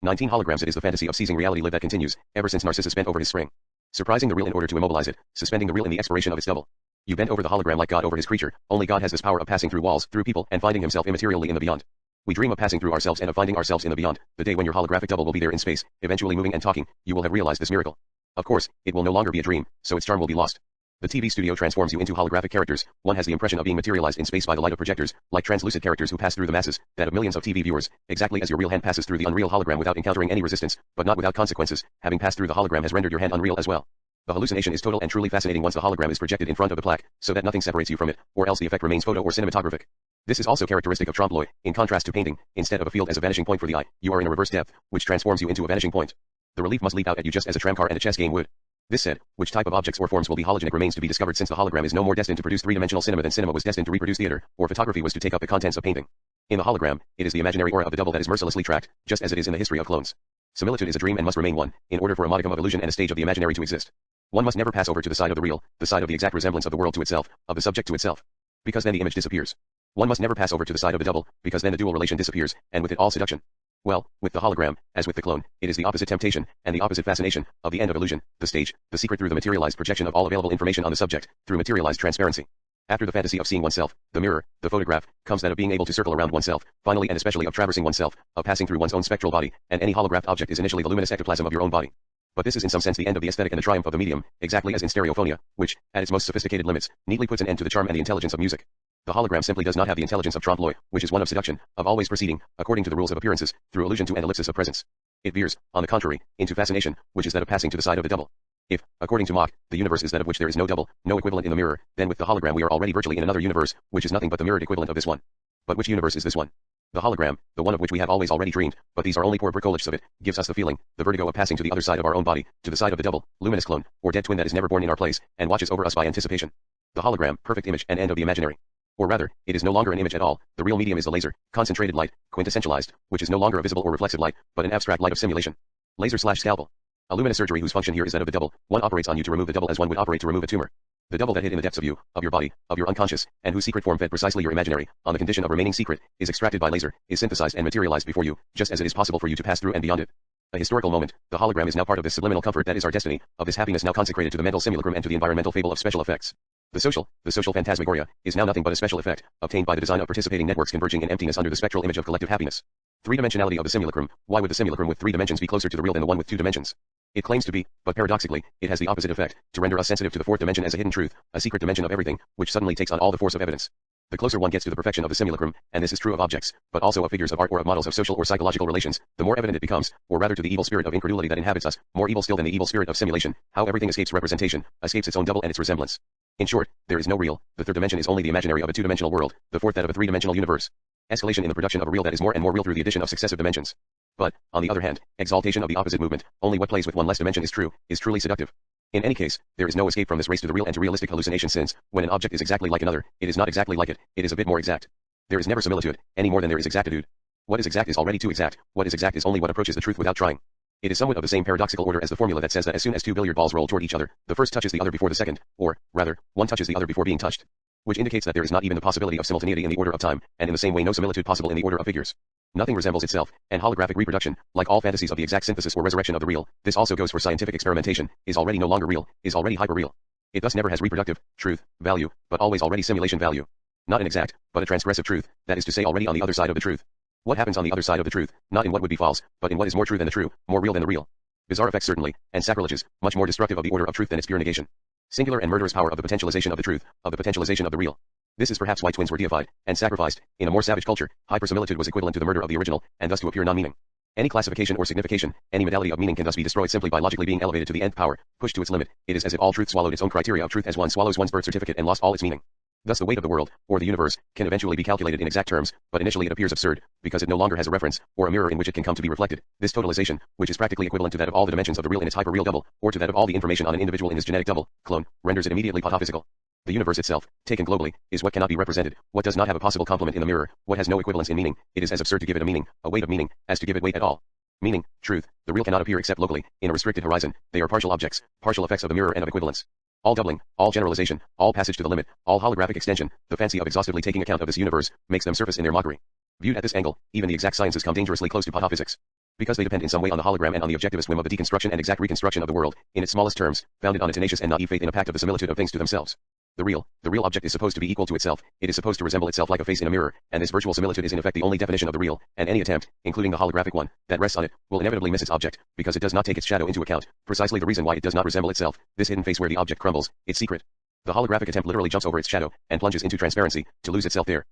19 holograms. It is the fantasy of seizing reality live that continues, ever since Narcissus bent over his spring. Surprising the real in order to immobilize it, suspending the real in the expiration of its double. You bend over the hologram like God over his creature. Only God has this power of passing through walls, through people, and finding himself immaterially in the beyond. We dream of passing through ourselves and of finding ourselves in the beyond. The day when your holographic double will be there in space, eventually moving and talking, you will have realized this miracle. Of course, it will no longer be a dream, so its charm will be lost. The TV studio transforms you into holographic characters. One has the impression of being materialized in space by the light of projectors, like translucent characters who pass through the masses, that of millions of TV viewers, exactly as your real hand passes through the unreal hologram without encountering any resistance, but not without consequences. Having passed through the hologram has rendered your hand unreal as well. The hallucination is total and truly fascinating once the hologram is projected in front of the plaque, so that nothing separates you from it, or else the effect remains photo or cinematographic. This is also characteristic of trompe l'oeil. In contrast to painting, instead of a field as a vanishing point for the eye, you are in a reverse depth, which transforms you into a vanishing point. The relief must leap out at you just as a tramcar and a chess game would. This said, which type of objects or forms will be hologenic remains to be discovered, since the hologram is no more destined to produce three-dimensional cinema than cinema was destined to reproduce theater, or photography was to take up the contents of painting. In the hologram, it is the imaginary aura of the double that is mercilessly tracked, just as it is in the history of clones. Similitude is a dream and must remain one, in order for a modicum of illusion and a stage of the imaginary to exist. One must never pass over to the side of the real, the side of the exact resemblance of the world to itself, of the subject to itself. Because then the image disappears. One must never pass over to the side of the double, because then the dual relation disappears, and with it all seduction. Well, with the hologram, as with the clone, it is the opposite temptation, and the opposite fascination, of the end of illusion, the stage, the secret through the materialized projection of all available information on the subject, through materialized transparency. After the fantasy of seeing oneself, the mirror, the photograph, comes that of being able to circle around oneself, finally and especially of traversing oneself, of passing through one's own spectral body, and any holographed object is initially the luminous ectoplasm of your own body. But this is in some sense the end of the aesthetic and the triumph of the medium, exactly as in stereophonia, which, at its most sophisticated limits, neatly puts an end to the charm and the intelligence of music. The hologram simply does not have the intelligence of trompe l'oeil, which is one of seduction, of always proceeding, according to the rules of appearances, through allusion to an ellipsis of presence. It veers, on the contrary, into fascination, which is that of passing to the side of the double. If, according to Mach, the universe is that of which there is no double, no equivalent in the mirror, then with the hologram we are already virtually in another universe, which is nothing but the mirrored equivalent of this one. But which universe is this one? The hologram, the one of which we have already dreamed, but these are only poor bricolages of it, gives us the feeling, the vertigo of passing to the other side of our own body, to the side of the double, luminous clone, or dead twin that is never born in our place, and watches over us by anticipation. The hologram, perfect image and end of the imaginary. Or rather, it is no longer an image at all, the real medium is the laser, concentrated light, quintessentialized, which is no longer a visible or reflexive light, but an abstract light of simulation. Laser/scalpel. A luminous surgery whose function here is that of the double. One operates on you to remove the double as one would operate to remove a tumor. The double that hid in the depths of you, of your body, of your unconscious, and whose secret form fed precisely your imaginary, on the condition of remaining secret, is extracted by laser, is synthesized and materialized before you, just as it is possible for you to pass through and beyond it. A historical moment, the hologram is now part of this subliminal comfort that is our destiny, of this happiness now consecrated to the mental simulacrum and to the environmental fable of special effects. The social phantasmagoria, is now nothing but a special effect, obtained by the design of participating networks converging in emptiness under the spectral image of collective happiness. Three-dimensionality of the simulacrum. Why would the simulacrum with 3 dimensions be closer to the real than the one with 2 dimensions? It claims to be, but paradoxically, it has the opposite effect, to render us sensitive to the 4th dimension as a hidden truth, a secret dimension of everything, which suddenly takes on all the force of evidence. The closer one gets to the perfection of the simulacrum, and this is true of objects, but also of figures of art or of models of social or psychological relations, the more evident it becomes, or rather to the evil spirit of incredulity that inhabits us, more evil still than the evil spirit of simulation, how everything escapes representation, escapes its own double and its resemblance. In short, there is no real, the 3rd dimension is only the imaginary of a 2-dimensional world, the 4th that of a 3-dimensional universe. Escalation in the production of a real that is more and more real through the addition of successive dimensions. But, on the other hand, exaltation of the opposite movement, only what plays with one less dimension is true, is truly seductive. In any case, there is no escape from this race to the real and to realistic hallucination, since, when an object is exactly like another, it is not exactly like it, it is a bit more exact. There is never similitude, any more than there is exactitude. What is exact is already too exact, what is exact is only what approaches the truth without trying. It is somewhat of the same paradoxical order as the formula that says that as soon as 2 billiard balls roll toward each other, the first touches the other before the second, or, rather, one touches the other before being touched. Which indicates that there is not even the possibility of simultaneity in the order of time, and in the same way no similitude possible in the order of figures. Nothing resembles itself, and holographic reproduction, like all fantasies of the exact synthesis or resurrection of the real, this also goes for scientific experimentation, is already no longer real, is already hyperreal. It thus never has reproductive, truth, value, but always already simulation value. Not an exact, but a transgressive truth, that is to say already on the other side of the truth. What happens on the other side of the truth, not in what would be false, but in what is more true than the true, more real than the real. Bizarre effects certainly, and sacrileges, much more destructive of the order of truth than its pure negation. Singular and murderous power of the potentialization of the truth, of the potentialization of the real. This is perhaps why twins were deified, and sacrificed. In a more savage culture, hypersimilitude was equivalent to the murder of the original, and thus to a pure non-meaning. Any classification or signification, any modality of meaning can thus be destroyed simply by logically being elevated to the nth power, pushed to its limit. It is as if all truth swallowed its own criteria of truth as one swallows one's birth certificate and lost all its meaning. Thus the weight of the world, or the universe, can eventually be calculated in exact terms, but initially it appears absurd, because it no longer has a reference, or a mirror in which it can come to be reflected. This totalization, which is practically equivalent to that of all the dimensions of the real in its hyperreal double, or to that of all the information on an individual in his genetic double, clone, renders it immediately patophysical. The universe itself, taken globally, is what cannot be represented, what does not have a possible complement in the mirror, what has no equivalence in meaning. It is as absurd to give it a meaning, a weight of meaning, as to give it weight at all. Meaning, truth, the real cannot appear except locally, in a restricted horizon. They are partial objects, partial effects of the mirror and of equivalence. All doubling, all generalization, all passage to the limit, all holographic extension, the fancy of exhaustively taking account of this universe, makes them surface in their mockery. Viewed at this angle, even the exact sciences come dangerously close to patophysics. Because they depend in some way on the hologram and on the objectivist whim of the deconstruction and exact reconstruction of the world, in its smallest terms, founded on a tenacious and naive faith in a pact of the similitude of things to themselves. The real object is supposed to be equal to itself, it is supposed to resemble itself like a face in a mirror, and this virtual similitude is in effect the only definition of the real, and any attempt, including the holographic one, that rests on it, will inevitably miss its object, because it does not take its shadow into account, precisely the reason why it does not resemble itself, this hidden face where the object crumbles, its secret. The holographic attempt literally jumps over its shadow, and plunges into transparency, to lose itself there.